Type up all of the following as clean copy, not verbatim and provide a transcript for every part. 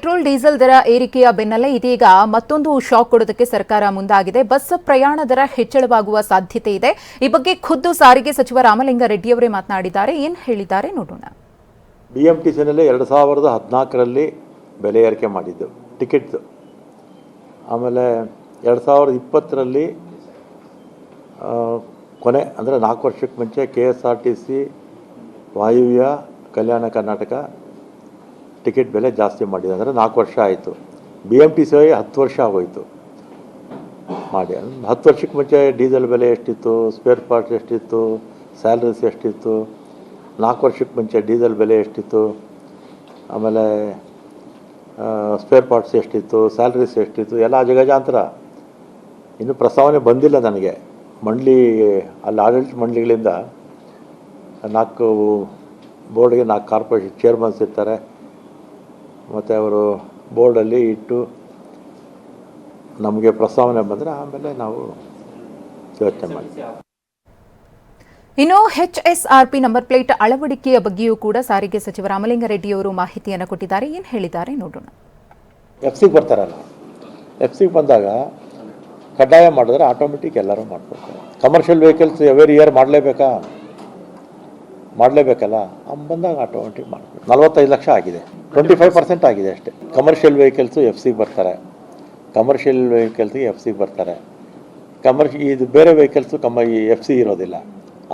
Petrol diesel ದರ ಏರಿಕೆಯ ಬೆನ್ನಲ್ಲೇ ಇದೀಗ ಮತ್ತೊಂದು ಶಾಕ್ ಕೊಡೋದಕ್ಕೆ ಸರ್ಕಾರ ಮುಂದಾಗಿದೆ. ಬಸ್ ಪ್ರಯಾಣ ದರ ಹೆಚ್ಚಳವಾಗುವ ಸಾಧ್ಯತೆ ಇದೆ. ಈ ಬಗ್ಗೆ ಖುದ್ದು ಸಾರಿಗೆ ಸಚಿವ ರಾಮಲಿಂಗಾರೆಡ್ಡಿಯವರೇ ಮಾತನಾಡಿದ್ದಾರೆ. ಏನು ಹೇಳಿದ್ದಾರೆ ನೋಡೋಣ. ಬಿಎಂಟಿಸಿನಲ್ಲಿ 2014ರಲ್ಲಿ ಬೆಲೆ ಏರಿಕೆ ಮಾಡಿದ್ದು ಟಿಕೆಟ್. ಆಮೇಲೆ 2020ರಲ್ಲಿ ಕೊನೆ ಅಂದರೆ 4 ವರ್ಷಕ್ಕೆ ಮುಂಚೆ KSRTC, ವಾಯುವ್ಯ, ಕಲ್ಯಾಣ ಕರ್ನಾಟಕ ಟಿಕೆಟ್ ಬೆಲೆ ಜಾಸ್ತಿ ಮಾಡಿದೆ. ಅಂದರೆ 4 ವರ್ಷ ಆಯಿತು. BMTC 10 ವರ್ಷ ಆಗೋಯಿತು ಮಾಡಿ. 10 ವರ್ಷಕ್ಕೆ ಮುಂಚೆ ಡೀಸೆಲ್ ಬೆಲೆ ಎಷ್ಟಿತ್ತು, ಸ್ಪೇರ್ ಪಾರ್ಟ್ಸ್ ಎಷ್ಟಿತ್ತು, ಸ್ಯಾಲ್ರೀಸ್ ಎಷ್ಟಿತ್ತು, 4 ವರ್ಷಕ್ಕೆ ಮುಂಚೆ ಡೀಸೆಲ್ ಬೆಲೆ ಎಷ್ಟಿತ್ತು, ಆಮೇಲೆ ಸ್ಪೇರ್ ಪಾರ್ಟ್ಸ್ ಎಷ್ಟಿತ್ತು, ಸ್ಯಾಲ್ರೀಸ್ ಎಷ್ಟಿತ್ತು, ಎಲ್ಲ ಜಗಜಾಂತರ. ಇನ್ನು ಪ್ರಸ್ತಾವನೆ ಬಂದಿಲ್ಲ ನನಗೆ. ಮಂಡಳಿ ಅಲ್ಲಿ ಆಡಳಿತ ಮಂಡಳಿಗಳಿಂದ 4 ಬೋರ್ಡ್ಗೆ 4 ಕಾರ್ಪೊರೇಷನ್ ಚೇರ್ಮನ್ಸ್ ಇರ್ತಾರೆ. ಮತ್ತು ಅವರು ಬೋರ್ಡಲ್ಲಿ ಇಟ್ಟು ನಮಗೆ ಪ್ರಸ್ತಾವನೆ ಬಂದರೆ ಆಮೇಲೆ ನಾವು ಯೋಚನೆ ಮಾಡ್ತೀವಿ. ಇನ್ನು HSRP ನಂಬರ್ ಪ್ಲೇಟ್ ಅಳವಡಿಕೆಯ ಬಗ್ಗೆಯೂ ಕೂಡ ಸಾರಿಗೆ ಸಚಿವ ರಾಮಲಿಂಗಾರೆಡ್ಡಿಯವರು ಮಾಹಿತಿಯನ್ನು ಕೊಟ್ಟಿದ್ದಾರೆ. ಏನು ಹೇಳಿದ್ದಾರೆ ನೋಡೋಣ. FC ಬರ್ತಾರಲ್ಲ, FC ಬಂದಾಗ ಕಡ್ಡಾಯ ಮಾಡಿದ್ರೆ ಆಟೋಮೆಟಿಕ್ ಎಲ್ಲರೂ ಮಾಡ್ಕೊಡ್ತಾರೆ. ಕಮರ್ಷಿಯಲ್ ವೆಹಿಕಲ್ಸ್ ಎವ್ರಿ ಇಯರ್ ಮಾಡಲೇಬೇಕಲ್ಲ, ಬಂದಾಗ ಆಟೋಮೆಟಿಕ್ ಮಾಡ್ಬೋದು. 45 ಲಕ್ಷ ಆಗಿದೆ, 25% ಆಗಿದೆ ಅಷ್ಟೇ. ಕಮರ್ಷಿಯಲ್ ವೆಹಿಕಲ್ಸು FC ಬರ್ತಾರೆ, ಇದು ಬೇರೆ ವೆಹಿಕಲ್ಸು FC ಇರೋದಿಲ್ಲ.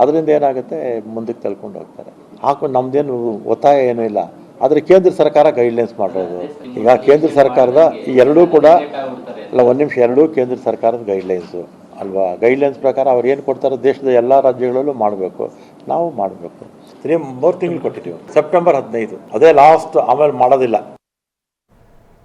ಅದರಿಂದ ಏನಾಗುತ್ತೆ, ಮುಂದಕ್ಕೆ ತಳ್ಕೊಂಡು ಹೋಗ್ತಾರೆ. ನಮ್ಮದೇನು ಒತ್ತಾಯ ಏನೂ ಇಲ್ಲ. ಆದರೆ ಕೇಂದ್ರ ಸರ್ಕಾರ ಗೈಡ್ಲೈನ್ಸ್ ಮಾಡೋದು. ಈಗ ಕೇಂದ್ರ ಸರ್ಕಾರದ ಈ ಎರಡೂ ಕೂಡ ಎರಡೂ ಕೇಂದ್ರ ಸರ್ಕಾರದ ಗೈಡ್ಲೈನ್ಸು ಅಲ್ವಾ. ಗೈಡ್ಲೈನ್ಸ್ ಪ್ರಕಾರ ಅವ್ರು ಏನು ಕೊಡ್ತಾರೋ ದೇಶದ ಎಲ್ಲ ರಾಜ್ಯಗಳಲ್ಲೂ ಮಾಡಬೇಕು, ನಾವು ಮಾಡಬೇಕು. 3 ತಿಂಗಳು ಕೊಟ್ಟಿದ್ದೀವಿ. ಸೆಪ್ಟೆಂಬರ್ 15 ಅದೇ ಲಾಸ್ಟ್, ಆಮೇಲೆ ಮಾಡೋದಿಲ್ಲ.